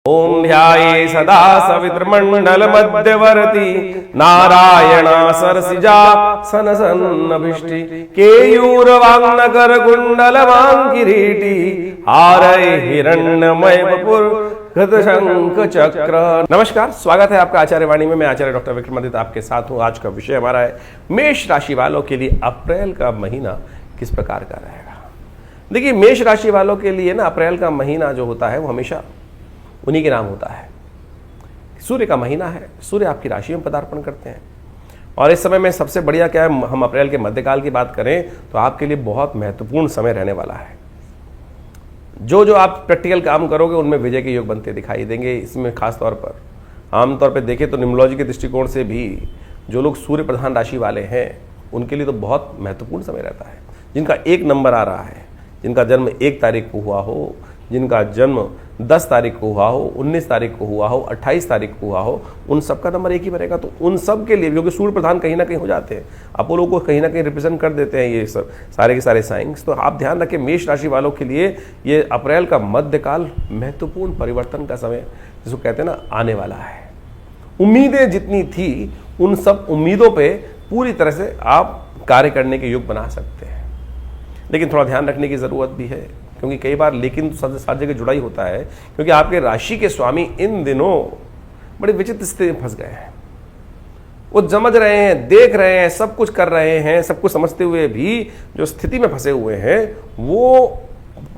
ओम ध्याये सदा सवितृमंडल मध्यवर्ती नारायण सरसिजा सन सन्नभिष्टि केयूरवांगनकर कुंडल किरीटी हारय हिरण्यमय वपुर शंख चक्र। नमस्कार, स्वागत है आपका आचार्य वाणी में। मैं आचार्य डॉक्टर विक्रमादित्य आपके साथ हूँ। आज का विषय हमारा है मेष राशि वालों के लिए अप्रैल का महीना किस प्रकार का रहेगा। देखिए, मेष राशि वालों के लिए ना अप्रैल का महीना जो होता है वो हमेशा उन्हीं के नाम होता है। सूर्य का महीना है, सूर्य आपकी राशि में पदार्पण करते हैं। और इस समय में सबसे बढ़िया क्या है, हम अप्रैल के मध्यकाल की बात करें तो आपके लिए बहुत महत्वपूर्ण समय रहने वाला है। जो आप प्रैक्टिकल काम करोगे उनमें विजय के योग बनते दिखाई देंगे। इसमें खास तौर पर आमतौर पर देखें तो न्यूमरोलॉजी के दृष्टिकोण से भी जो लोग सूर्य प्रधान राशि वाले हैं उनके लिए तो बहुत महत्वपूर्ण समय रहता है। जिनका 1 नंबर आ रहा है, जिनका जन्म 1 तारीख को हुआ हो, जिनका जन्म 10 तारीख को हुआ हो, 19 तारीख को हुआ हो, 28 तारीख को हुआ हो, उन सब का नंबर 1 ही बनेगा। तो उन सब के लिए, क्योंकि सूर्य प्रधान कहीं ना कहीं हो जाते हैं, अपोलो को कहीं ना कहीं रिप्रेजेंट कर देते हैं ये सब सारे के सारे साइंस। तो आप ध्यान रखें, मेष राशि वालों के लिए ये अप्रैल का मध्यकाल महत्वपूर्ण परिवर्तन का समय जिसको कहते हैं ना आने वाला है। उम्मीदें जितनी थी उन सब उम्मीदों पर पूरी तरह से आप कार्य करने के योग बना सकते हैं। लेकिन थोड़ा ध्यान रखने की ज़रूरत भी है, क्योंकि कई बार लेकिन सारी जगह जुड़ा ही होता है, क्योंकि आपके राशि के स्वामी इन दिनों बड़े विचित्र स्थिति में फंस गए हैं। वो समझ रहे हैं, देख रहे हैं, सब कुछ कर रहे हैं, सब कुछ समझते हुए भी जो स्थिति में फंसे हुए हैं वो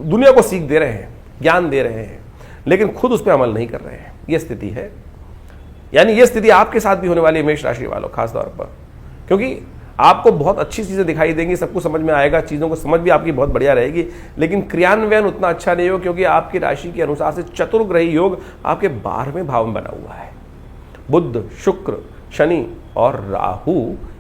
दुनिया को सीख दे रहे हैं, ज्ञान दे रहे हैं, लेकिन खुद उस पर अमल नहीं कर रहे हैं। ये स्थिति है, यानी ये स्थिति आपके साथ भी होने वाली है मेष राशि वालों, खासतौर पर, क्योंकि आपको बहुत अच्छी चीज़ें दिखाई देंगी, सब कुछ समझ में आएगा, चीज़ों को समझ भी आपकी बहुत बढ़िया रहेगी, लेकिन क्रियान्वयन उतना अच्छा नहीं हो, क्योंकि आपकी राशि के अनुसार से चतुर्ग्रही योग आपके 12वें भाव में बना हुआ है। बुध, शुक्र, शनि और राहु,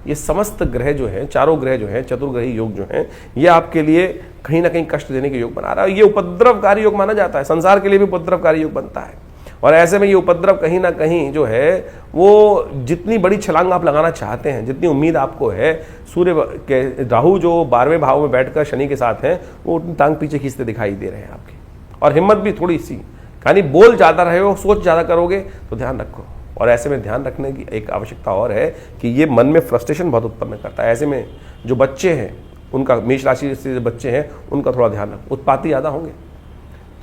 ये समस्त ग्रह जो हैं, चारों ग्रह जो हैं, चतुर्ग्रही योग जो हैं, ये आपके लिए कहीं ना कहीं कष्ट देने के योग बना रहा है। ये उपद्रवकारी योग माना जाता है, संसार के लिए भी उपद्रवकारी योग बनता है। और ऐसे में ये उपद्रव कहीं ना कहीं जो है वो जितनी बड़ी छलांग आप लगाना चाहते हैं, जितनी उम्मीद आपको है, सूर्य के राहु जो 12वें भाव में बैठकर शनि के साथ हैं, वो उतनी टांग पीछे खींचते दिखाई दे रहे हैं आपकी। और हिम्मत भी थोड़ी सी, यानी बोल ज़्यादा रहे हो, सोच ज़्यादा करोगे तो ध्यान रखो। और ऐसे में ध्यान रखने की एक आवश्यकता और है कि ये मन में फ्रस्ट्रेशन बहुत उत्पन्न करता है। ऐसे में जो बच्चे हैं उनका, मेष राशि से जो बच्चे हैं उनका थोड़ा ध्यान रखो, उत्पाती ज़्यादा होंगे,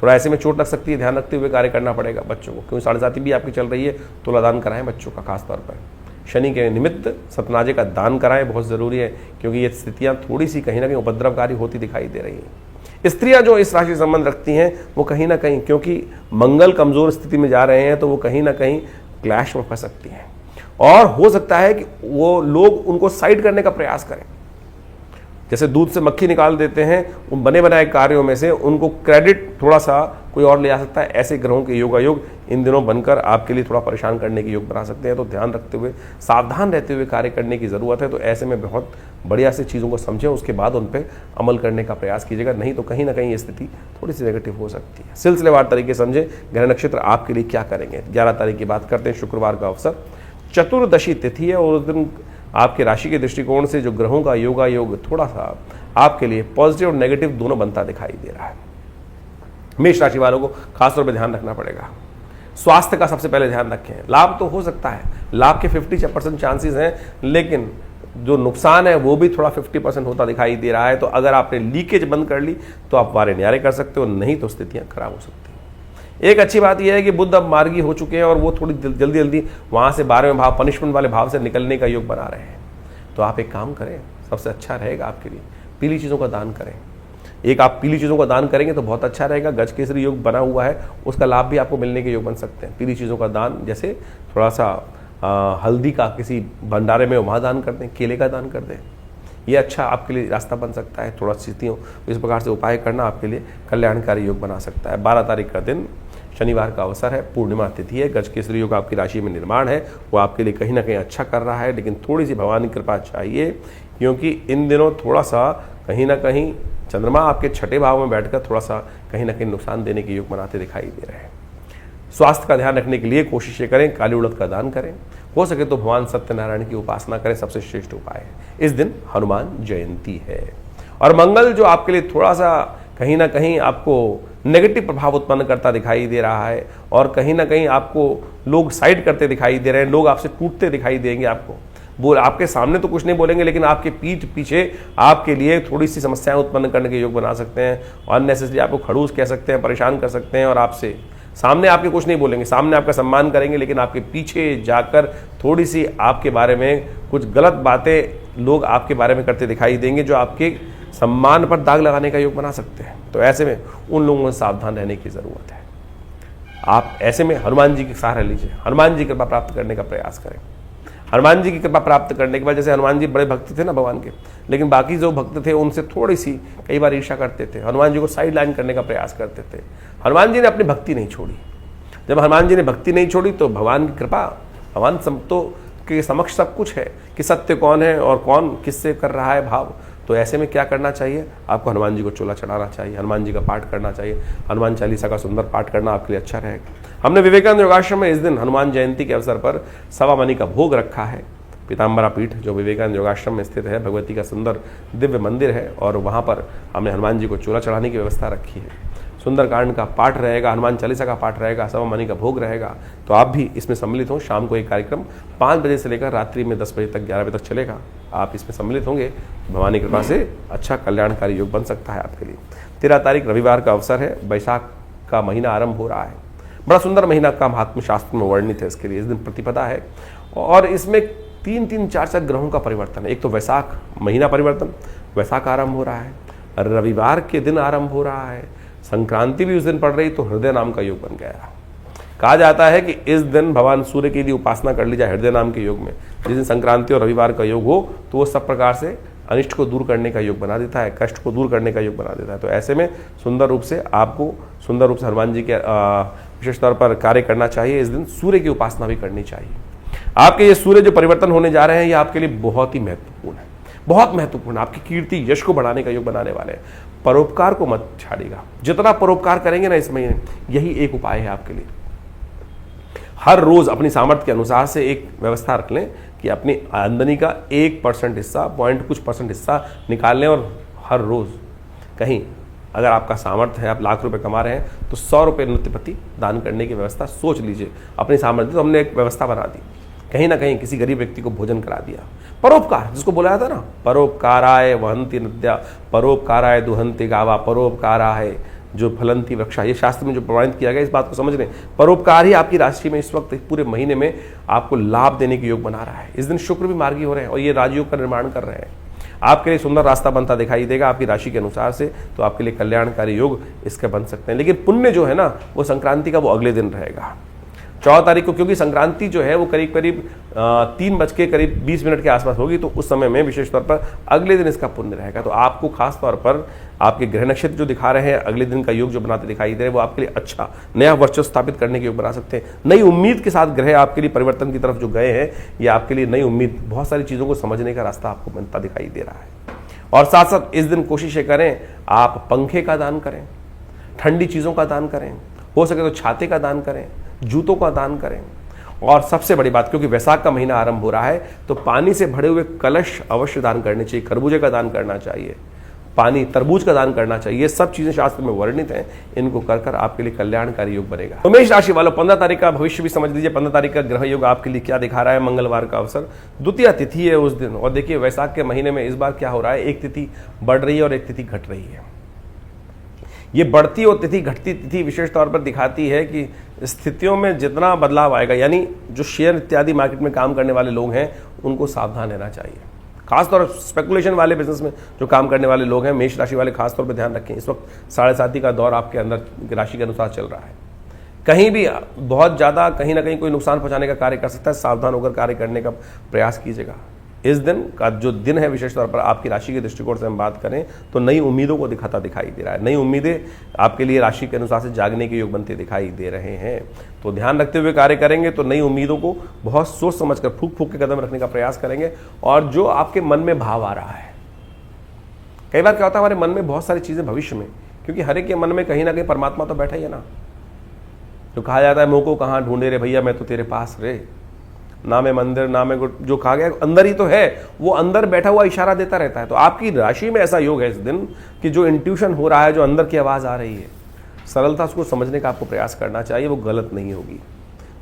थोड़ा ऐसे में चोट लग सकती है, ध्यान रखते हुए कार्य करना पड़ेगा बच्चों को, क्योंकि 7.5 भी आपकी चल रही है। तुलादान कराएं बच्चों का, खासतौर पर शनि के निमित्त सतनाजे का दान कराएं, बहुत ज़रूरी है, क्योंकि ये स्थितियां थोड़ी सी कहीं ना कहीं उपद्रवकारी होती दिखाई दे रही हैं। स्त्रियां जो इस राशि से संबंध रखती हैं वो कहीं ना कहीं, क्योंकि मंगल कमज़ोर स्थिति में जा रहे हैं, तो वो कहीं ना कहीं क्लैश में फंस सकती हैं। और हो सकता है कि वो लोग उनको साइड करने का प्रयास करें, जैसे दूध से मक्खी निकाल देते हैं, उन बने बनाए कार्यों में से उनको क्रेडिट थोड़ा सा कोई और ले जा सकता है। ऐसे ग्रहों के योगायोग इन दिनों बनकर आपके लिए थोड़ा परेशान करने की योग बना सकते हैं। तो ध्यान रखते हुए, सावधान रहते हुए कार्य करने की ज़रूरत है। तो ऐसे में बहुत बढ़िया से चीज़ों को समझें, उसके बाद उन पर अमल करने का प्रयास कीजिएगा, नहीं तो कहीं ना कहीं ये स्थिति थोड़ी सी नेगेटिव हो सकती है। सिलसिलेवार तरीके समझें, ग्रह नक्षत्र आपके लिए क्या करेंगे। 11 तारीख की बात करते हैं, शुक्रवार का अवसर, चतुर्दशी तिथि है, और उस दिन आपके राशि के दृष्टिकोण से जो ग्रहों का योगा योग थोड़ा सा आपके लिए पॉजिटिव और नेगेटिव दोनों बनता दिखाई दे रहा है। मेष राशि वालों को खासतौर पर ध्यान रखना पड़ेगा। स्वास्थ्य का सबसे पहले ध्यान रखें। लाभ तो हो सकता है, लाभ के 50% चांसेस हैं, लेकिन जो नुकसान है वो भी थोड़ा 50% होता दिखाई दे रहा है। तो अगर आपने लीकेज बंद कर ली तो आप वारे न्यारे कर सकते हो, नहीं तो स्थितियां खराब हो सकती हैं। एक अच्छी बात यह है कि बुध अब मार्गी हो चुके हैं और वो थोड़ी जल्दी जल्दी वहाँ से 12वें भाव, पनिशमेंट वाले भाव से निकलने का योग बना रहे हैं। तो आप एक काम करें, सबसे अच्छा रहेगा आपके लिए, पीली चीज़ों का दान करें। एक आप पीली चीज़ों का दान करेंगे तो बहुत अच्छा रहेगा। गज केसरी योग बना हुआ है, उसका लाभ भी आपको मिलने के योग बन सकते हैं। पीली चीज़ों का दान, जैसे थोड़ा सा हल्दी का किसी भंडारे में वहाँ दान कर दें, केले का दान कर दें, ये अच्छा आपके लिए रास्ता बन सकता है। थोड़ा स्थितियों इस प्रकार से उपाय करना आपके लिए कल्याणकारी योग बना सकता है। 12 तारीख का दिन शनिवार का अवसर है, पूर्णिमा तिथि है, गज केसरी योग आपकी राशि में निर्माण है, वो आपके लिए कहीं ना कहीं अच्छा कर रहा है। लेकिन थोड़ी सी भगवान की कृपा चाहिए, क्योंकि इन दिनों थोड़ा सा कहीं ना कहीं चंद्रमा आपके 6ठे भाव में बैठकर थोड़ा सा कहीं ना कहीं नुकसान देने के योग बनाते दिखाई दे रहे हैं। स्वास्थ्य का ध्यान रखने के लिए कोशिशें करें, काली उड़द का दान करें, हो सके तो भगवान सत्यनारायण की उपासना करें, सबसे श्रेष्ठ उपाय है। इस दिन हनुमान जयंती है। और मंगल जो आपके लिए थोड़ा सा कहीं ना कहीं आपको नेगेटिव प्रभाव उत्पन्न करता दिखाई दे रहा है और कहीं ना कहीं आपको लोग साइड करते दिखाई दे रहे हैं, लोग आपसे टूटते दिखाई देंगे आपको। वो आपके सामने तो कुछ नहीं बोलेंगे, लेकिन आपके पीठ पीछे आपके लिए थोड़ी सी समस्याएं उत्पन्न करने के योग बना सकते हैं। अननेसेसरी आपको खड़ूस कह सकते हैं, परेशान कर सकते हैं और आपसे सामने आपके कुछ नहीं बोलेंगे, सामने आपका सम्मान करेंगे, लेकिन आपके पीछे जाकर थोड़ी सी आपके बारे में कुछ गलत बातें लोग आपके बारे में करते दिखाई देंगे, जो आपके सम्मान पर दाग लगाने का योग बना सकते हैं। तो ऐसे में उन लोगों से सावधान रहने की ज़रूरत है। आप ऐसे में हनुमान जी की सहारा लीजिए, हनुमान जी की कृपा प्राप्त करने का प्रयास करें। हनुमान जी की कृपा प्राप्त करने के बाद, जैसे हनुमान जी बड़े भक्त थे ना भगवान के, लेकिन बाकी जो भक्त थे उनसे थोड़ी सी कई बार ईर्ष्या करते थे, हनुमान जी को साइड लाइन करने का प्रयास करते थे। हनुमान जी ने अपनी भक्ति नहीं छोड़ी। जब हनुमान जी ने भक्ति नहीं छोड़ी तो भगवान की कृपा, भगवान तो के समक्ष सब कुछ है कि सत्य कौन है और कौन किससे कर रहा है भाव। तो ऐसे में क्या करना चाहिए, आपको हनुमान जी को चोला चढ़ाना चाहिए, हनुमान जी का पाठ करना चाहिए, हनुमान चालीसा का सुंदर पाठ करना आपके लिए अच्छा रहेगा। हमने विवेकानंद योगाश्रम में इस दिन हनुमान जयंती के अवसर पर सवा मनी का भोग रखा है। पीताम्बरा पीठ जो विवेकानंद योगाश्रम में स्थित है, भगवती का सुंदर दिव्य मंदिर है और वहाँ पर हमने हनुमान जी को चोला चढ़ाने की व्यवस्था रखी है। सुंदरकांड का पाठ रहेगा, हनुमान चालीसा का पाठ रहेगा, सवा मनी का भोग रहेगा। तो आप भी इसमें सम्मिलित हों। शाम को एक कार्यक्रम 5 बजे से लेकर रात्रि में 10 बजे तक, 11 बजे तक चलेगा। आप इसमें सम्मिलित होंगे, भगवान की कृपा से अच्छा कल्याणकारी योग बन सकता है आपके लिए। 13 तारीख रविवार का अवसर है, वैशाख का महीना आरंभ हो रहा है। बड़ा सुंदर महीना का महात्म शास्त्र में वर्णित है इसके लिए। इस दिन प्रतिपदा है और इसमें 3-3, 4-4 ग्रहों का परिवर्तन है। एक तो वैशाख महीना परिवर्तन, वैशाख आरंभ हो रहा है, रविवार के दिन आरंभ हो रहा है, संक्रांति भी उस दिन पड़ रही, तो हृदय नाम का योग बन गया। कहा जाता है कि इस दिन भगवान सूर्य की यदि उपासना कर ली जाए हृदय नाम के योग में, जिस दिन संक्रांति और रविवार का योग हो, तो वो सब प्रकार से अनिष्ट को दूर करने का योग बना देता है, कष्ट को दूर करने का योग बना देता है। तो ऐसे में सुंदर रूप से आपको सुंदर रूप से हनुमान जी के विशेष तौर पर कार्य करना चाहिए। इस दिन सूर्य की उपासना भी करनी चाहिए। आपके ये सूर्य जो परिवर्तन होने जा रहे हैं, ये आपके लिए बहुत ही महत्वपूर्ण है, बहुत महत्वपूर्ण। आपकी कीर्ति यश को बढ़ाने का योग बनाने वाले हैं। परोपकार को मत छाड़िएगा। जितना परोपकार करेंगे ना इस महीने, यही एक उपाय है आपके लिए। हर रोज अपनी सामर्थ्य के अनुसार से एक व्यवस्था रख लें कि अपनी आमदनी का 1% हिस्सा, पॉइंट कुछ % हिस्सा निकाल लें और हर रोज कहीं अगर आपका सामर्थ्य है, आप लाख रुपए कमा रहे हैं, तो 100 रुपये नित्य प्रति दान करने की व्यवस्था सोच लीजिए। अपनी सामर्थ्य तो हमने एक व्यवस्था बना दी, कहीं ना कहीं किसी गरीब व्यक्ति को भोजन करा दिया। परोपकार जिसको बोला था ना, परोपकाराय वहंति नद्या, परोपकाराय दुहंति गावा, परोपकाराय जो फलंती वृक्षा, ये शास्त्र में जो प्रमाणित किया गया, इस बात को समझ लें। परोपकार ही आपकी राशि में इस वक्त पूरे महीने में आपको लाभ देने के योग बना रहा है। इस दिन शुक्र भी मार्गी हो रहे हैं और ये राजयोग का निर्माण कर रहे हैं। आपके लिए सुंदर रास्ता बनता दिखाई देगा आपकी राशि के अनुसार से, तो आपके लिए कल्याणकारी योग इसके बन सकते हैं। लेकिन पुण्य जो है ना, वो संक्रांति का वो अगले दिन रहेगा, 14 तारीख को, क्योंकि संक्रांति जो है वो करीब 3:20 के आसपास होगी। तो उस समय में विशेष तौर पर अगले दिन इसका पुण्य रहेगा। तो आपको खास तौर पर आपके ग्रह नक्षत्र जो दिखा रहे हैं, अगले दिन का योग जो बनाते दिखाई दे रहे हैं, वो आपके लिए अच्छा नया वर्चस्व स्थापित करने के योग बना सकते हैं। नई उम्मीद के साथ ग्रह आपके लिए परिवर्तन की तरफ जो गए हैं, ये आपके लिए नई उम्मीद, बहुत सारी चीज़ों को समझने का रास्ता आपको बनता दिखाई दे रहा है। और साथ साथ इस दिन कोशिशें करें, आप पंखे का दान करें, ठंडी चीज़ों का दान करें, हो सके तो छाते का दान करें, जूतों का दान करें। और सबसे बड़ी बात, क्योंकि वैशाख का महीना आरंभ हो रहा है, तो पानी से भरे हुए कलश अवश्य दान करने चाहिए। खरबूजे का दान करना चाहिए, पानी तरबूज का दान करना चाहिए। ये सब चीजें शास्त्र में वर्णित हैं। इनको कर कर आपके लिए कल्याणकारी योग बनेगा। तो मेष राशि वालों, 15 तारीख का भविष्य भी समझ लीजिए। 15 तारीख का ग्रह योग आपके लिए क्या दिखा रहा है। मंगलवार का अवसर, द्वितीय तिथि है उस दिन। और देखिए वैशाख के महीने में इस बार क्या हो रहा है, एक तिथि बढ़ रही है और एक तिथि घट रही है। ये बढ़ती और तिथि घटती तिथि विशेष तौर पर दिखाती है कि स्थितियों में जितना बदलाव आएगा, यानी जो शेयर इत्यादि मार्केट में काम करने वाले लोग हैं, उनको सावधान रहना चाहिए। खासतौर पर स्पेकुलेशन वाले बिजनेस में जो काम करने वाले लोग हैं, मेष राशि वाले खासतौर पर ध्यान रखें। इस वक्त 7.5 का दौर आपके अंदर राशि के अनुसार चल रहा है। कहीं भी बहुत ज़्यादा कहीं ना कहीं कोई नुकसान पहुंचाने का कार्य कर सकता है। सावधान होकर कार्य करने का प्रयास कीजिएगा। इस दिन का जो दिन है, विशेष तौर पर आपकी राशि के दृष्टिकोण से हम बात करें तो नई उम्मीदों को दिखाता दिखाई दे रहा है। नई उम्मीदें आपके लिए राशि के अनुसार से जागने के योग बनते दिखाई दे रहे हैं। तो ध्यान रखते हुए कार्य करेंगे तो नई उम्मीदों को बहुत सोच समझकर फूक फूक के कदम रखने का प्रयास करेंगे। और जो आपके मन में भाव आ रहा है, कई बार क्या होता है, हमारे मन में बहुत सारी चीजें भविष्य में, क्योंकि हर एक के मन में कहीं ना कहीं परमात्मा तो बैठा ही है ना। जो कहा जाता है, मुँह को कहाँ ढूंढे रे भैया, मैं तो तेरे पास रे, ना में मंदिर ना में जो कहा गया अंदर ही तो है, वो अंदर बैठा हुआ इशारा देता रहता है। तो आपकी राशि में ऐसा योग है इस दिन कि जो इंट्यूशन हो रहा है, जो अंदर की आवाज आ रही है, सरलता को समझने का आपको प्रयास करना चाहिए, वो गलत नहीं होगी।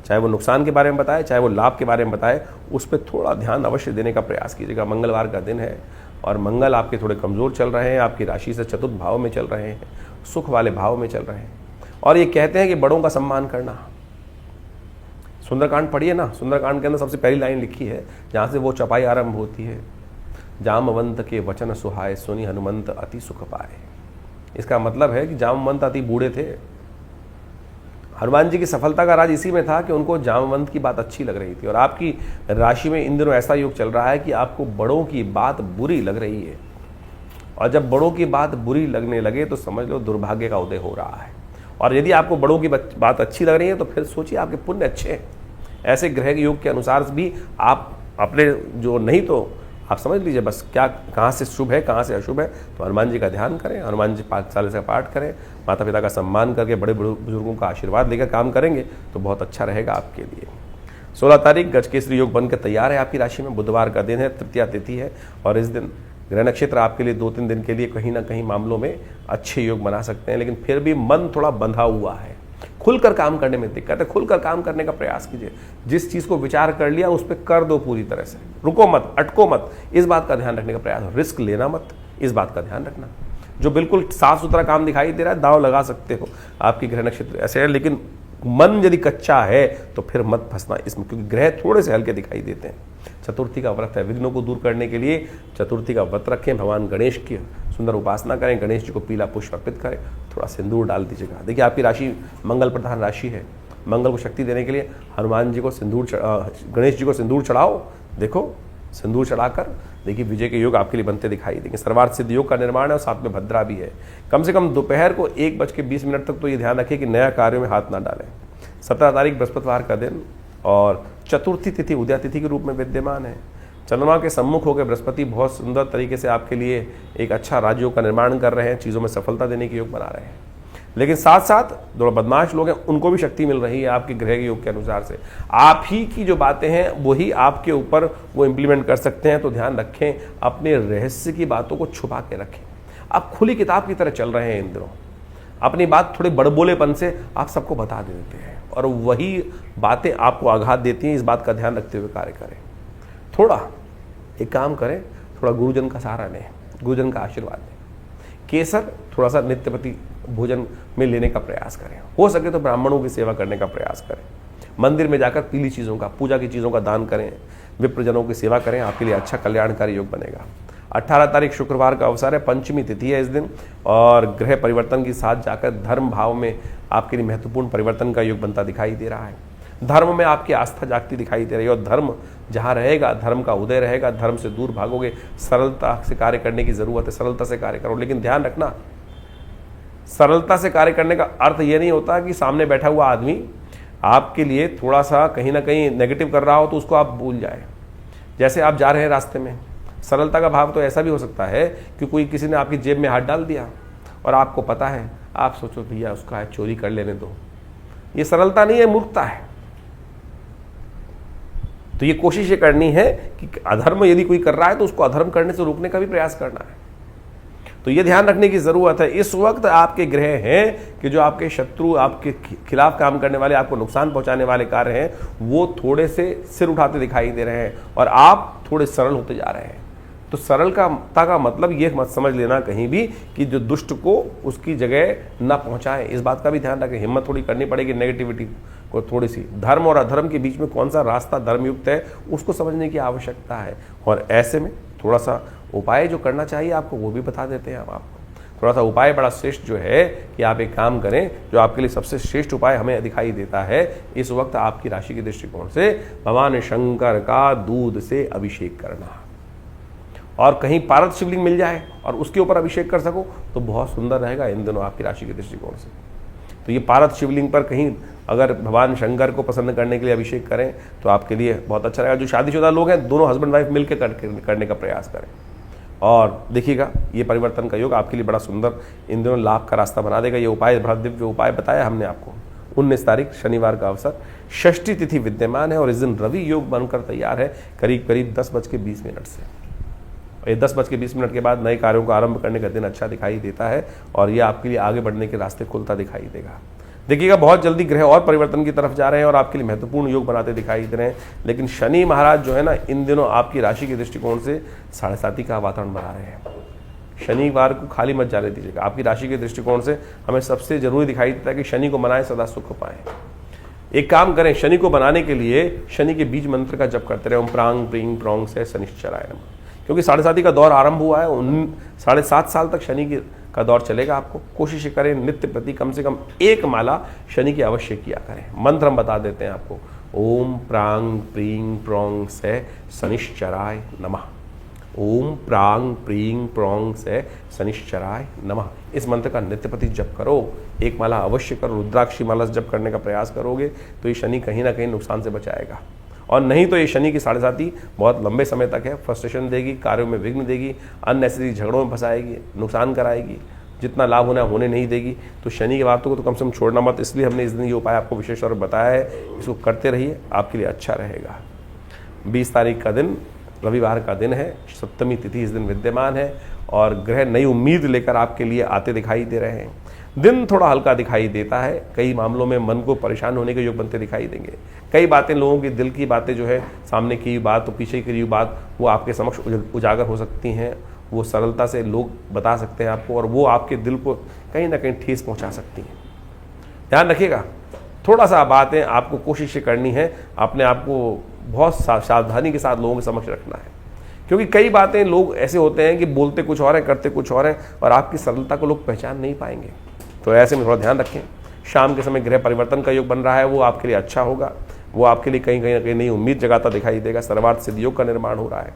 चाहे वो नुकसान के बारे में बताए, चाहे वो लाभ के बारे में बताए, उस पर थोड़ा ध्यान अवश्य देने का प्रयास कीजिएगा। मंगलवार का दिन है और मंगल आपके थोड़े कमज़ोर चल रहे हैं, आपकी राशि से चतुर्थ भाव में चल रहे हैं, सुख वाले भाव में चल रहे हैं। और ये कहते हैं कि बड़ों का सम्मान करना। सुंदरकांड पढ़िए ना, सुंदरकांड के अंदर सबसे पहली लाइन लिखी है जहाँ से वो चौपाई आरंभ होती है, जामवंत के वचन सुहाए, सुनी हनुमंत अति सुख पाए। इसका मतलब है कि जामवंत अति बूढ़े थे। हनुमान जी की सफलता का राज इसी में था कि उनको जामवंत की बात अच्छी लग रही थी। और आपकी राशि में इन दिनों ऐसा योग चल रहा है कि आपको बड़ों की बात बुरी लग रही है, और जब बड़ों की बात बुरी लगने लगे तो समझ लो दुर्भाग्य का उदय हो रहा है। और यदि आपको बड़ों की बात अच्छी लग रही है तो फिर सोचिए आपके पुण्य अच्छे हैं। ऐसे ग्रह योग के अनुसार भी आप अपने जो नहीं तो आप समझ लीजिए बस क्या कहाँ से शुभ है कहाँ से अशुभ है। तो हनुमान जी का ध्यान करें, हनुमान जी 5 साल का पाठ करें, माता पिता का सम्मान करके बड़े बुजुर्गों का आशीर्वाद लेकर काम करेंगे तो बहुत अच्छा रहेगा आपके लिए। 16 तारीख गजकेसरी योग बनकर तैयार है आपकी राशि में। बुधवार का दिन है, तृतीया तिथि है और इस दिन ग्रह नक्षत्र आपके लिए 2-3 दिन के लिए कहीं ना कहीं मामलों में अच्छे योग बना सकते हैं, लेकिन फिर भी मन थोड़ा बंधा हुआ है। खुलकर काम करने में दिक्कत है। खुलकर काम करने का प्रयास कीजिए। जिस चीज़ को विचार कर लिया उस पर कर दो पूरी तरह से, रुको मत, अटको मत। इस बात का ध्यान रखने का प्रयास, रिस्क लेना मत, इस बात का ध्यान रखना। जो बिल्कुल साफ सुथरा काम दिखाई दे रहा है दांव लगा सकते हो, आपकी ग्रह नक्षत्र ऐसे है, लेकिन मन यदि कच्चा है तो फिर मत फंसना इसमें, क्योंकि ग्रह थोड़े से हल्के दिखाई देते हैं। चतुर्थी का व्रत है, विघ्नों को दूर करने के लिए चतुर्थी का व्रत रखें, भगवान गणेश की सुंदर उपासना करें, गणेश जी को पीला पुष्प अर्पित करें, थोड़ा सिंदूर डाल दीजिएगा। देखिए आपकी राशि मंगल प्रधान राशि है, मंगल को शक्ति देने के लिए हनुमान जी को गणेश जी को सिंदूर चढ़ाओ। देखो सिंदूर चढ़ाकर देखिए विजय के योग आपके लिए बनते दिखाई देंगे। सर्वार्थ सिद्ध योग का निर्माण है और साथ में भद्रा भी है। कम से कम दोपहर को 1:20 तक तो ये ध्यान रखिए कि नया कार्यों में हाथ ना डालें। 17 तारीख बृहस्पतिवार का दिन और चतुर्थी तिथि उदया तिथि के रूप में विद्यमान है। चंद्रमा के सम्मुख होकर बृहस्पति बहुत सुंदर तरीके से आपके लिए एक अच्छा राजयोग का निर्माण कर रहे हैं, चीज़ों में सफलता देने के योग बना रहे हैं। लेकिन साथ साथ जो बदमाश लोग हैं उनको भी शक्ति मिल रही है आपके ग्रह के योग के अनुसार से। आप ही की जो बातें हैं वही आपके ऊपर वो इम्प्लीमेंट कर सकते हैं। तो ध्यान रखें, अपने रहस्य की बातों को छुपा के रखें। आप खुली किताब की तरह चल रहे हैं इन दिनों, अपनी बात थोड़े बड़बोलेपन से आप सबको बता देते हैं और वही बातें आपको आघात देती हैं। इस बात का ध्यान रखते हुए कार्य करें। थोड़ा एक काम करें, थोड़ा गुरुजन का सहारा लें, गुरुजन का आशीर्वाद लें। केसर थोड़ा सा नित्यपति भोजन में लेने का प्रयास करें। हो सके तो ब्राह्मणों की सेवा करने का प्रयास करें। मंदिर में जाकर पीली चीज़ों का, पूजा की चीज़ों का दान करें, विप्रजनों की सेवा करें, आपके लिए अच्छा कल्याणकारी योग बनेगा। 18 तारीख शुक्रवार का अवसर है, पंचमी तिथि है इस दिन और ग्रह परिवर्तन के साथ जाकर धर्म भाव में आपके लिए महत्वपूर्ण परिवर्तन का योग बनता दिखाई दे रहा है। धर्म में आपकी आस्था जागती दिखाई दे रही है और धर्म जहाँ रहेगा धर्म का उदय रहेगा। धर्म से दूर भागोगे, सरलता से कार्य करने की जरूरत है, सरलता से कार्य करो। लेकिन ध्यान रखना, सरलता से कार्य करने का अर्थ यह नहीं होता कि सामने बैठा हुआ आदमी आपके लिए थोड़ा सा कहीं ना कहीं नेगेटिव कर रहा हो तो उसको आप भूल जाए। जैसे आप जा रहे हैं रास्ते में, सरलता का भाव तो ऐसा भी हो सकता है कि कोई किसी ने आपकी जेब में हाथ डाल दिया और आपको पता है, आप सोचो भैया उसका है चोरी कर लेने दो। ये सरलता नहीं है, मूर्खता है। तो ये कोशिश ये करनी है कि अधर्म यदि कोई कर रहा है तो उसको अधर्म करने से रोकने का भी प्रयास करना है। तो ये ध्यान रखने की जरूरत है। इस वक्त आपके ग्रह हैं कि जो आपके शत्रु, आपके खिलाफ काम करने वाले, आपको नुकसान पहुंचाने वाले कार्य हैं, वो थोड़े से सिर उठाते दिखाई दे रहे हैं और आप थोड़े सरल होते जा रहे हैं। तो सरलता का मतलब ये मत समझ लेना कहीं भी कि जो दुष्ट को उसकी जगह ना पहुंचाए। इस बात का भी ध्यान रखें। हिम्मत थोड़ी करनी पड़ेगी नेगेटिविटी को, थोड़ी सी धर्म और अधर्म के बीच में कौन सा रास्ता धर्मयुक्त है उसको समझने की आवश्यकता है। और ऐसे में थोड़ा सा उपाय जो करना चाहिए आपको वो भी बता देते हैं हम आपको। थोड़ा सा उपाय बड़ा श्रेष्ठ जो है कि आप एक काम करें, जो आपके लिए सबसे श्रेष्ठ उपाय हमें दिखाई देता है इस वक्त आपकी राशि के दृष्टिकोण से, भगवान शंकर का दूध से अभिषेक करना। और कहीं पारद शिवलिंग मिल जाए और उसके ऊपर अभिषेक कर सको तो बहुत सुंदर रहेगा इन दिनों आपकी राशि के दृष्टिकोण से। तो ये पारद शिवलिंग पर कहीं अगर भगवान शंकर को प्रसन्न करने के लिए अभिषेक करें तो आपके लिए बहुत अच्छा रहेगा। जो शादीशुदा लोग हैं दोनों हस्बैंड वाइफ मिलकर करने का प्रयास करें और देखिएगा ये परिवर्तन का योग आपके लिए बड़ा सुंदर इन दिनों लाभ का रास्ता बना देगा। ये उपाय, बड़ा दिव्य उपाय बताया हमने आपको। 19 तारीख शनिवार का अवसर, षष्ठी तिथि विद्यमान है और इस दिन रवि योग बनकर तैयार है करीब 10:20 से। और ये 10:20 के बाद नए कार्यों को आरंभ करने का दिन अच्छा दिखाई देता है और ये आपके लिए आगे बढ़ने के रास्ते खुलता दिखाई देगा। देखिएगा बहुत जल्दी ग्रह और परिवर्तन की तरफ जा रहे हैं और आपके लिए महत्वपूर्ण योग बनाते दिखाई दे रहे हैं, लेकिन शनि महाराज जो है ना, इन दिनों आपकी राशि के दृष्टिकोण से 7.5 का वातावरण बना रहे हैं। शनिवार को खाली मत जाने दीजिएगा। आपकी राशि के दृष्टिकोण से हमें सबसे जरूरी दिखाई देता है कि शनि को मनाएं, सदा सुख पाएं। एक काम करें, शनि को बनाने के लिए शनि के बीज मंत्र का जप करते रहे, ओम प्रांग प्रींग प्रोंग से शनिश्चराय नमः। क्योंकि 7.5 का दौर आरंभ हुआ है, 7.5 साल तक शनि का दौर चलेगा। आपको कोशिश करें नित्य प्रति कम से कम एक माला शनि की अवश्य किया करें। मंत्र हम बता देते हैं आपको, ओम प्रांग प्रींग प्रोंग से शनिश्चराय नमः। ओम प्रांग प्रींग प्रोंग से शनिश्चराय नमः। इस मंत्र का नित्य प्रति जप करो, एक माला अवश्य करो। रुद्राक्षी माला जप करने का प्रयास करोगे तो ये शनि कहीं ना कहीं नुकसान से बचाएगा, और नहीं तो ये शनि की 7.5 बहुत लंबे समय तक है, फ्रस्ट्रेशन देगी, कार्यों में विघ्न देगी, अननेसेसरी झगड़ों में फंसाएगी, नुकसान कराएगी, जितना लाभ होने नहीं देगी। तो शनि की बातों को तो कम से कम छोड़ना मत। इसलिए हमने इस दिन ये उपाय आपको विशेष तौर पर बताया है, इसको करते रहिए, आपके लिए अच्छा रहेगा। 20 तारीख का दिन रविवार का दिन है, सप्तमी तिथि इस दिन विद्यमान है और ग्रह नई उम्मीद लेकर आपके लिए आते दिखाई दे रहे हैं। दिन थोड़ा हल्का दिखाई देता है, कई मामलों में मन को परेशान होने के योग बनते दिखाई देंगे। कई बातें, लोगों की दिल की बातें जो है, सामने की बात तो पीछे की बात, वो आपके समक्ष उजागर हो सकती हैं, वो सरलता से लोग बता सकते हैं आपको, और वो आपके दिल को कहीं ना कहीं ठेस पहुंचा सकती हैं। ध्यान रखिएगा, थोड़ा सा बातें आपको कोशिश करनी है, अपने आप को बहुत सावधानी के साथ लोगों के समक्ष रखना है, क्योंकि कई बातें लोग ऐसे होते हैं कि बोलते कुछ और है, करते कुछ और है, और आपकी सरलता को लोग पहचान नहीं पाएंगे। तो ऐसे में थोड़ा ध्यान रखें। शाम के समय ग्रह परिवर्तन का योग बन रहा है, वो आपके लिए अच्छा होगा, वो आपके लिए कहीं ना कहीं नई उम्मीद जगाता दिखाई देगा। सर्वार्थ सिद्ध योग का निर्माण हो रहा है,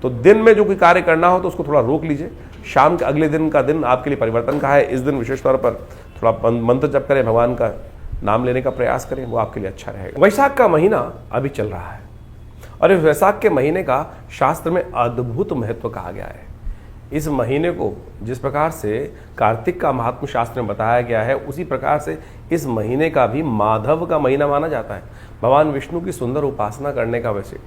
तो दिन में जो कोई कार्य करना हो तो उसको थोड़ा रोक लीजिए। शाम के अगले दिन का दिन आपके लिए परिवर्तन का है। इस दिन विशेष तौर पर थोड़ा मंत्र जप करें, भगवान का नाम लेने का प्रयास करें, वो आपके लिए अच्छा रहेगा। वैशाख का महीना अभी चल रहा है और इस वैशाख के महीने का शास्त्र में अद्भुत महत्व कहा गया है। इस महीने को जिस प्रकार से कार्तिक का महात्म शास्त्र में बताया गया है, उसी प्रकार से इस महीने का भी माधव का महीना माना जाता है। भगवान विष्णु की सुंदर उपासना करने का वैसे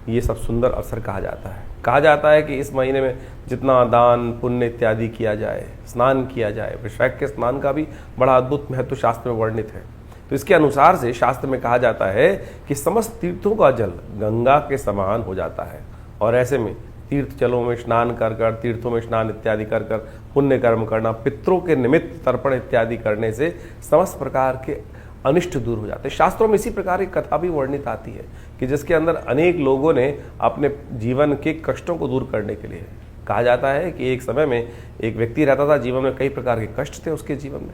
ये सब सुंदर अवसर कहा जाता है। कहा जाता है कि इस महीने में जितना दान पुण्य इत्यादि किया जाए, स्नान किया जाए, वैशाख के स्नान का भी बड़ा अद्भुत महत्व शास्त्र में वर्णित है। तो इसके अनुसार से शास्त्र में कहा जाता है कि समस्त तीर्थों का जल गंगा के समान हो जाता है, और ऐसे में तीर्थ जलों में स्नान कर कर, तीर्थों में स्नान इत्यादि कर कर पुण्य कर्म करना, पितरों के निमित्त तर्पण इत्यादि करने से समस्त प्रकार के अनिष्ट दूर हो जाते हैं। शास्त्रों में इसी प्रकार की कथा भी वर्णित आती है कि जिसके अंदर अनेक लोगों ने अपने जीवन के कष्टों को दूर करने के लिए, कहा जाता है कि एक समय में एक व्यक्ति रहता था, जीवन में कई प्रकार के कष्ट थे उसके जीवन में,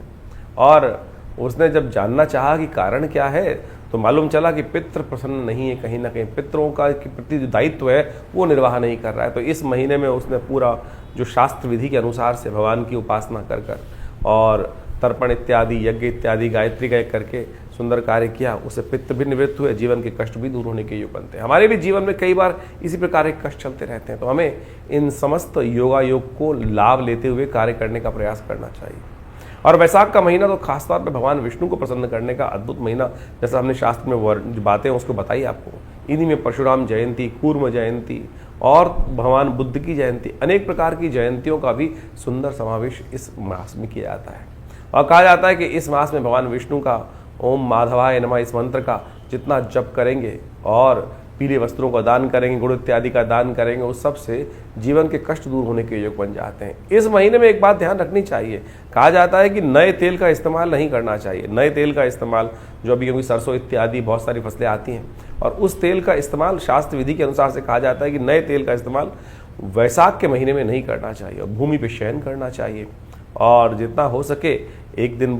और उसने जब जानना चाहा कि कारण क्या है तो मालूम चला कि पितृ प्रसन्न नहीं है, कहीं ना कहीं पितरों का के प्रति जो दायित्व है वो निर्वाह नहीं कर रहा है। तो इस महीने में उसने पूरा जो शास्त्र विधि के अनुसार से भगवान की उपासना कर कर और तर्पण इत्यादि, यज्ञ इत्यादि, गायत्री का करके सुंदर कार्य किया, उससे पितृ भी निवृत्त हुए, जीवन के कष्ट भी दूर होने के योग बनते हैं। हमारे भी जीवन में कई बार इसी प्रकार के कष्ट चलते रहते हैं, तो हमें इन समस्त योगायोग को लाभ लेते हुए कार्य करने का प्रयास करना चाहिए। और वैशाख का महीना तो खासतौर पर भगवान विष्णु को प्रसन्न करने का अद्भुत महीना, जैसा हमने शास्त्र में जो बातें हैं उसको बताई आपको। इन्हीं में परशुराम जयंती, कूर्म जयंती और भगवान बुद्ध की जयंती, अनेक प्रकार की जयंतियों का भी सुंदर समावेश इस मास में किया जाता है। और कहा जाता है कि इस मास में भगवान विष्णु का ओम माधवाय नमः इस मंत्र का जितना जप करेंगे और पीले वस्त्रों का दान करेंगे, गुड़ इत्यादि का दान करेंगे, उस सब से जीवन के कष्ट दूर होने के योग बन जाते हैं। इस महीने में एक बात ध्यान रखनी चाहिए, कहा जाता है कि नए तेल का इस्तेमाल नहीं करना चाहिए। नए तेल का इस्तेमाल जो अभी क्योंकि सरसों इत्यादि बहुत सारी फसलें आती हैं, और उस तेल का इस्तेमाल शास्त्र विधि के अनुसार से कहा जाता है कि नए तेल का इस्तेमाल वैशाख के महीने में नहीं करना चाहिए, और भूमि पर शयन करना चाहिए। और जितना हो सके एक दिन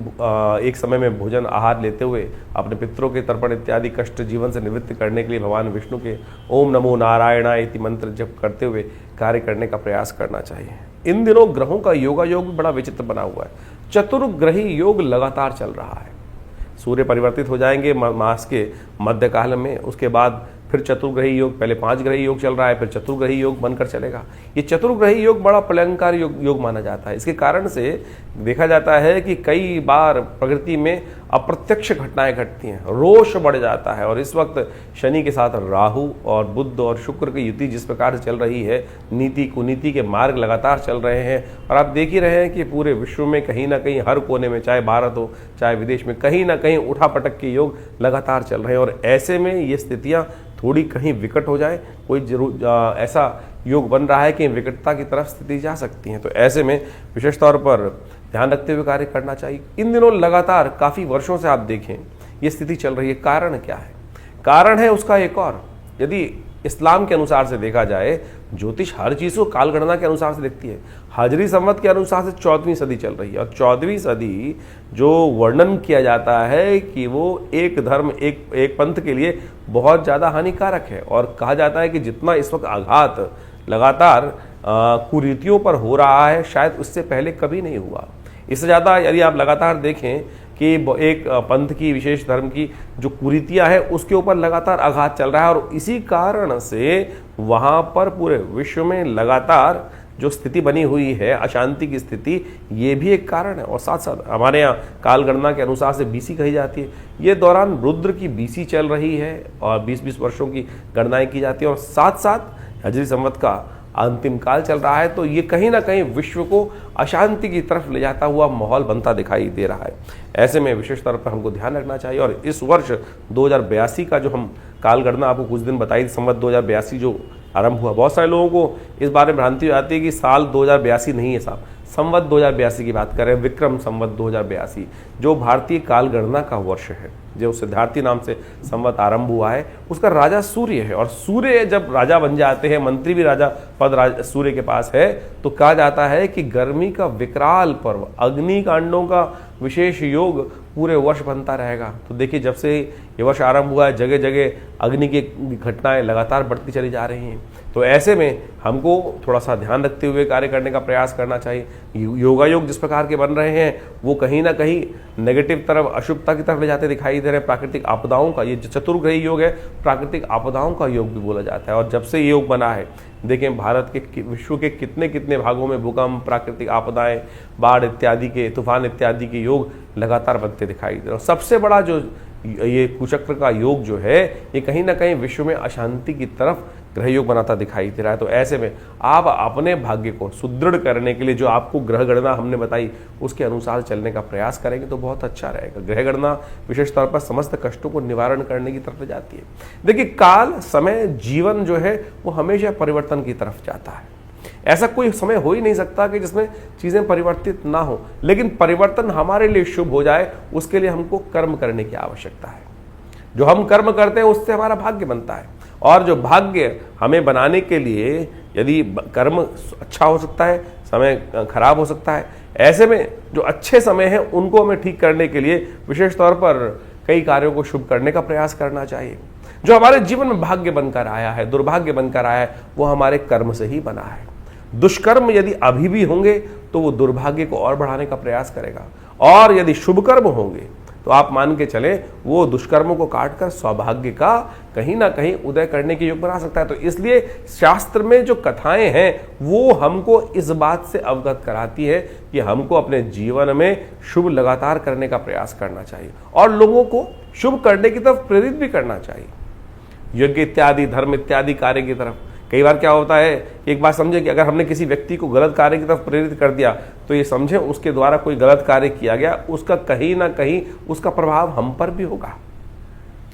एक समय में भोजन आहार लेते हुए अपने पितरों के तर्पण इत्यादि कष्ट जीवन से निवृत्त करने के लिए भगवान विष्णु के ओम नमो नारायणाय इति मंत्र जप करते हुए कार्य करने का प्रयास करना चाहिए। इन दिनों ग्रहों का योगायोग भी बड़ा विचित्र बना हुआ है। चतुर्ग्रही योग लगातार चल रहा है। सूर्य परिवर्तित हो जाएंगे मास के मध्यकाल में, उसके बाद फिर चतुर्ग्रही योग, पहले 5 ग्रही योग चल रहा है, फिर चतुर्ग्रही योग बनकर चलेगा। ये चतुर्ग्रही योग बड़ा प्रलंकार योग माना जाता है। इसके कारण से देखा जाता है कि कई बार प्रकृति में अप्रत्यक्ष घटनाएं घटती हैं, रोष बढ़ जाता है। और इस वक्त शनि के साथ राहु और बुध और शुक्र की युति जिस प्रकार से चल रही है, नीति कुनीति के मार्ग लगातार चल रहे हैं। और आप देख ही रहे हैं कि पूरे विश्व में कहीं ना कहीं हर कोने में, चाहे भारत हो चाहे विदेश में, कहीं ना कहीं उठापटक के योग लगातार चल रहे हैं। और ऐसे में ये स्थितियाँ थोड़ी कहीं विकट हो जाए, कोई जरूर ऐसा योग बन रहा है कि विकटता की तरफ स्थिति जा सकती है। तो ऐसे में विशेष तौर पर ध्यान रखते हुए कार्य करना चाहिए। इन दिनों लगातार काफ़ी वर्षों से आप देखें ये स्थिति चल रही है। कारण क्या है? कारण है उसका एक और, यदि इस्लाम के अनुसार से देखा जाए, ज्योतिष हर चीज़ को कालगणना के अनुसार से देखती है। हजरी संवत के अनुसार से 14वीं सदी चल रही है। और 14वीं सदी जो वर्णन किया जाता है कि वो एक धर्म एक पंथ के लिए बहुत ज़्यादा हानिकारक है। और कहा जाता है कि जितना इस वक्त आघात लगातार कुरीतियों पर हो रहा है, शायद उससे पहले कभी नहीं हुआ। इससे ज़्यादा यदि आप लगातार देखें कि एक पंथ की, विशेष धर्म की जो कुरीतियाँ हैं उसके ऊपर लगातार आघात चल रहा है। और इसी कारण से वहाँ पर पूरे विश्व में लगातार जो स्थिति बनी हुई है, अशांति की स्थिति, ये भी एक कारण है। और साथ साथ हमारे यहाँ कालगणना के अनुसार से बीसी कही जाती है। ये दौरान रुद्र की बीसी चल रही है और 20-20 वर्षों की गणनाएं की जाती है। और साथ साथ हजरी संवत का अंतिम काल चल रहा है। तो ये कहीं ना कहीं विश्व को अशांति की तरफ ले जाता हुआ माहौल बनता दिखाई दे रहा है। ऐसे में विशेष तौर पर हमको ध्यान रखना चाहिए। और इस वर्ष 2082 का जो हम कालगणना आपको कुछ दिन बताई, संवत 2082 जो आरंभ हुआ, बहुत सारे लोगों को इस बारे में भ्रांति हो जाती है कि साल 2082 नहीं है साहब, संवत 2082 की बात कर रहे हैं। विक्रम संवत 2082 जो भारतीय कालगणना का वर्ष है, जो सिद्धार्थी नाम से संवत आरंभ हुआ है, उसका राजा सूर्य है। और सूर्य जब राजा बन जाते हैं, मंत्री भी राजा पद सूर्य के पास है, तो कहा जाता है कि गर्मी का विकराल पर्व, अग्निकांडों का विशेष योग पूरे वर्ष बनता रहेगा। तो देखिए, जब से ये वर्ष आरंभ हुआ है, जगह जगह अग्नि की घटनाएं लगातार बढ़ती चली जा रही हैं। तो ऐसे में हमको थोड़ा सा ध्यान रखते हुए कार्य करने का प्रयास करना चाहिए। योगायोग जिस प्रकार के बन रहे हैं वो कहीं ना कहीं नेगेटिव तरफ, अशुभता की तरफ ले जाते दिखाई दे रहे हैं। प्राकृतिक आपदाओं का, ये चतुर्ग्रही योग है, प्राकृतिक आपदाओं का योग भी बोला जाता है। और जब से ये योग बना है, देखें भारत के, विश्व के कितने कितने भागों में भूकंप, प्राकृतिक आपदाएं, बाढ़ इत्यादि के, तूफान इत्यादि के योग लगातार बनते दिखाई दे रहे हैं। सबसे बड़ा जो ये कुचक्र का योग जो है, ये कहीं ना कहीं विश्व में अशांति की तरफ ग्रह योग बनाता दिखाई दे रहा है। तो ऐसे में आप अपने भाग्य को सुदृढ़ करने के लिए जो आपको ग्रह गणना हमने बताई, उसके अनुसार चलने का प्रयास करेंगे तो बहुत अच्छा रहेगा। ग्रह गणना विशेष तौर पर समस्त कष्टों को निवारण करने की तरफ जाती है। देखिए, काल, समय, जीवन जो है वो हमेशा परिवर्तन की तरफ जाता है। ऐसा कोई समय हो ही नहीं सकता कि जिसमें चीज़ें परिवर्तित ना हो। लेकिन परिवर्तन हमारे लिए शुभ हो जाए, उसके लिए हमको कर्म करने की आवश्यकता है। जो हम कर्म करते हैं उससे हमारा भाग्य बनता है। और जो भाग्य हमें बनाने के लिए, यदि कर्म अच्छा हो सकता है, समय खराब हो सकता है। ऐसे में जो अच्छे समय हैं उनको हमें ठीक करने के लिए विशेष तौर पर कई कार्यों को शुभ करने का प्रयास करना चाहिए। जो हमारे जीवन में भाग्य बनकर आया है, दुर्भाग्य बनकर आया है, वो हमारे कर्म से ही बना है। दुष्कर्म यदि अभी भी होंगे तो वो दुर्भाग्य को और बढ़ाने का प्रयास करेगा। और यदि शुभ कर्म होंगे तो आप मान के चले वो दुष्कर्मों को काटकर सौभाग्य का कहीं ना कहीं उदय करने के योग बना सकता है। तो इसलिए शास्त्र में जो कथाएं हैं वो हमको इस बात से अवगत कराती है कि हमको अपने जीवन में शुभ लगातार करने का प्रयास करना चाहिए और लोगों को शुभ करने की तरफ प्रेरित भी करना चाहिए। यज्ञ इत्यादि, धर्म इत्यादि कार्य की तरफ कई बार क्या होता है, एक बात समझे कि अगर हमने किसी व्यक्ति को गलत कार्य की तरफ प्रेरित कर दिया तो ये समझे उसके द्वारा कोई गलत कार्य किया गया, उसका कहीं ना कहीं उसका प्रभाव हम पर भी होगा।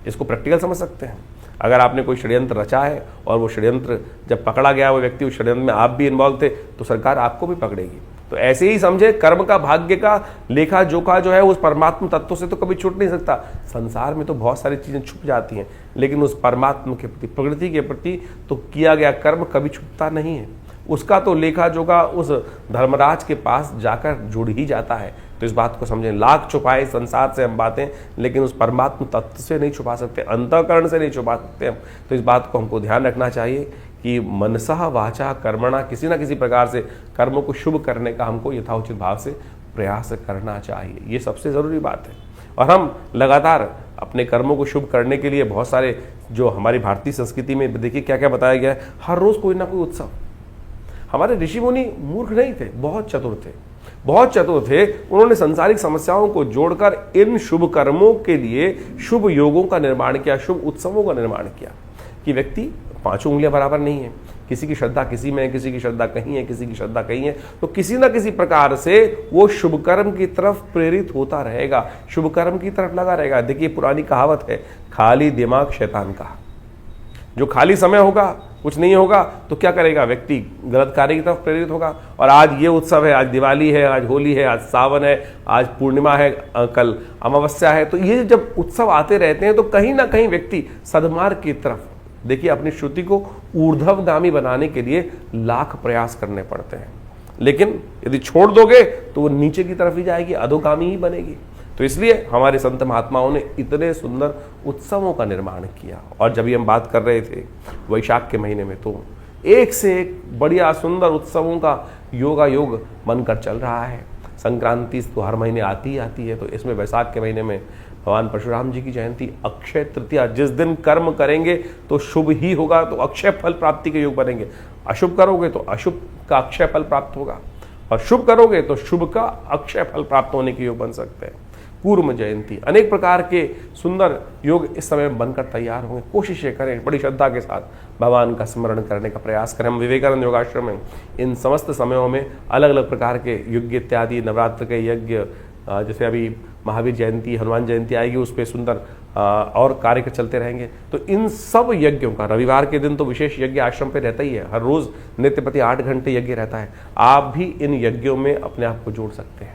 इसको प्रैक्टिकल समझ सकते हैं। अगर आपने कोई षड्यंत्र रचा है और वो षड्यंत्र जब पकड़ा गया, वो व्यक्ति उस षड्यंत्र में आप भी इन्वॉल्व थे, तो सरकार आपको भी पकड़ेगी। तो ऐसे ही समझे, कर्म का, भाग्य का लेखा जोखा जो है उस परमात्मा तत्व से तो कभी छूट नहीं सकता। संसार में तो बहुत सारी चीजें छुप जाती हैं, लेकिन उस परमात्मा के प्रति, प्रकृति के प्रति तो किया गया कर्म कभी छुपता नहीं है। उसका तो लेखा जोखा उस धर्मराज के पास जाकर जुड़ ही जाता है। तो इस बात को समझें, लाख छुपाए संसार से हम बातें, लेकिन उस परमात्मा तत्व से नहीं छुपा सकते, अंतःकरण से नहीं छुपा सकते हम। तो इस बात को हमको ध्यान रखना चाहिए कि मनसा वाचा कर्मणा, किसी ना किसी प्रकार से कर्मों को शुभ करने का हमको यथाउचित भाव से प्रयास करना चाहिए। ये सबसे ज़रूरी बात है। और हम लगातार अपने कर्मों को शुभ करने के लिए बहुत सारे, जो हमारी भारतीय संस्कृति में देखिए क्या क्या बताया गया है, हर रोज़ कोई ना कोई उत्सव। हमारे ऋषि मुनि मूर्ख नहीं थे, बहुत चतुर थे। बहुत चतुर थे। उन्होंने संसारिक समस्याओं को जोड़कर इन शुभ कर्मों के लिए शुभ योगों का निर्माण किया, शुभ उत्सवों का निर्माण किया कि व्यक्ति पांचों उंगलियां बराबर नहीं है, किसी की श्रद्धा किसी में है, किसी की श्रद्धा कहीं है, किसी की श्रद्धा कहीं है, तो किसी ना किसी प्रकार से वो शुभ कर्म की तरफ प्रेरित होता रहेगा, शुभ कर्म की तरफ लगा रहेगा। देखिए पुरानी कहावत है, खाली दिमाग शैतान का। जो खाली समय होगा, कुछ नहीं होगा, तो क्या करेगा व्यक्ति? गलत कार्य की तरफ प्रेरित होगा। और आज ये उत्सव है, आज दिवाली है, आज होली है, आज सावन है, आज पूर्णिमा है, कल अमावस्या है, तो ये जब उत्सव आते रहते हैं तो कहीं ना कहीं व्यक्ति सद्मार्ग की तरफ, देखिए अपनी श्रुति को ऊर्ध्वगामी बनाने के लिए लाख प्रयास करने पड़ते हैं, लेकिन यदि छोड़ दोगे तो वो नीचे की तरफ ही जाएगी, अधोगामी ही बनेगी। तो इसलिए हमारे संत महात्माओं ने इतने सुंदर उत्सवों का निर्माण किया। और जब हम बात कर रहे थे वैशाख के महीने में, तो एक से एक बढ़िया सुंदर उत्सवों का योगा योग बनकर चल रहा है। संक्रांति तो हर महीने आती ही आती है, तो इसमें वैशाख के महीने में भगवान परशुराम जी की जयंती, अक्षय तृतीया, जिस दिन कर्म करेंगे तो शुभ ही होगा, तो अक्षय फल प्राप्ति के योग बनेंगे। अशुभ करोगे तो अशुभ का अक्षय फल प्राप्त होगा, और शुभ करोगे तो शुभ का अक्षय फल प्राप्त होने के योग बन सकते हैं। कूर्म जयंती, अनेक प्रकार के सुंदर योग इस समय बनकर तैयार होंगे। कोशिशें करें, बड़ी श्रद्धा के साथ भगवान का स्मरण करने का प्रयास करें। हम विवेकानंद योगाश्रम में इन समस्त समयों में अलग अलग प्रकार के यज्ञ इत्यादि, नवरात्र के यज्ञ, जैसे अभी महावीर जयंती, हनुमान जयंती आएगी, उस पर सुंदर और कार्य चलते रहेंगे। तो इन सब यज्ञों का रविवार के दिन तो विशेष यज्ञ आश्रम पे रहता ही है, हर रोज नित्य प्रति 8 घंटे यज्ञ रहता है। आप भी इन यज्ञों में अपने आप को जोड़ सकते हैं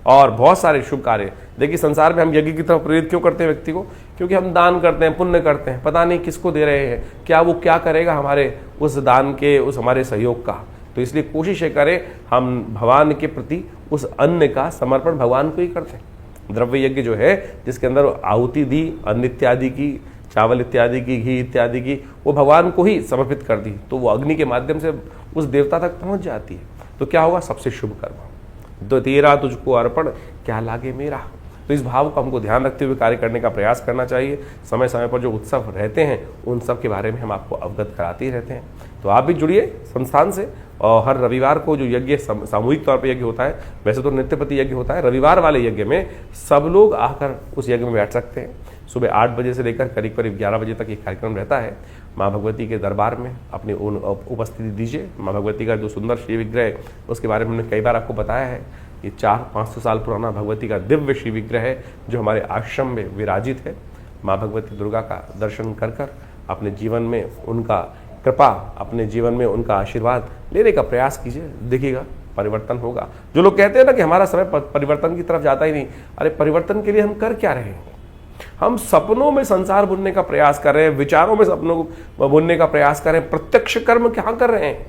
और बहुत सारे शुभ कार्य। देखिए संसार में हम यज्ञ की तरफ प्रेरित क्यों करते हैं व्यक्ति को? क्योंकि हम दान करते हैं, पुण्य करते हैं, पता नहीं किसको दे रहे हैं, क्या वो क्या करेगा हमारे उस दान के, उस हमारे सहयोग का। तो इसलिए कोशिशें करें हम भगवान के प्रति उस अन्न का समर्पण भगवान को ही करते हैं। द्रव्य यज्ञ जो है, जिसके अंदर आहुति दी, अन्न इत्यादि की, चावल इत्यादि की, घी इत्यादि की, वो भगवान को ही समर्पित कर दी, तो वो अग्नि के माध्यम से उस देवता तक पहुंच जाती है। तो क्या होगा? सबसे शुभ कर्म। तो तेरा तुझको अर्पण, क्या लागे मेरा। तो इस भाव को हमको ध्यान रखते हुए कार्य करने का प्रयास करना चाहिए। समय समय पर जो उत्सव रहते हैं उन सब के बारे में हम आपको अवगत कराते ही रहते हैं। तो आप भी जुड़िए संस्थान से, और हर रविवार को जो यज्ञ सामूहिक तौर पर यज्ञ होता है, वैसे तो नित्य प्रति यज्ञ होता है, रविवार वाले यज्ञ में सब लोग आकर उस यज्ञ में बैठ सकते हैं। सुबह 8 बजे से लेकर करीब करीब 11 बजे तक ये कार्यक्रम रहता है। माँ भगवती के दरबार में अपनी उपस्थिति दीजिए। माँ भगवती का जो सुंदर श्री विग्रह है उसके बारे में हमने कई बार आपको बताया है। ये 400-500 साल पुराना भगवती का दिव्य श्री विग्रह है जो हमारे आश्रम में विराजित है। माँ भगवती दुर्गा का दर्शन कर कर अपने जीवन में उनका कृपा, अपने जीवन में उनका आशीर्वाद लेने का प्रयास कीजिए, देखिएगा परिवर्तन होगा। जो लोग कहते हैं ना कि हमारा समय परिवर्तन की तरफ जाता ही नहीं, अरे परिवर्तन के लिए हम कर क्या रहे हैं? हम सपनों में संसार बुनने का प्रयास कर रहे हैं, विचारों में सपनों को बुनने का प्रयास कर रहे हैं। प्रत्यक्ष कर्म क्या कर रहे हैं?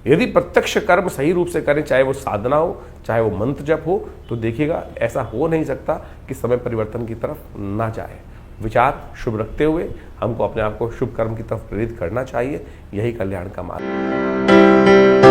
यदि प्रत्यक्ष कर्म सही रूप से करें, चाहे वो साधना हो, चाहे वो मंत्र जप हो, तो देखिएगा ऐसा हो नहीं सकता कि समय परिवर्तन की तरफ ना जाए। विचार शुभ रखते हुए हमको अपने आप को शुभ कर्म की तरफ प्रेरित करना चाहिए। यही कल्याण का मार्ग।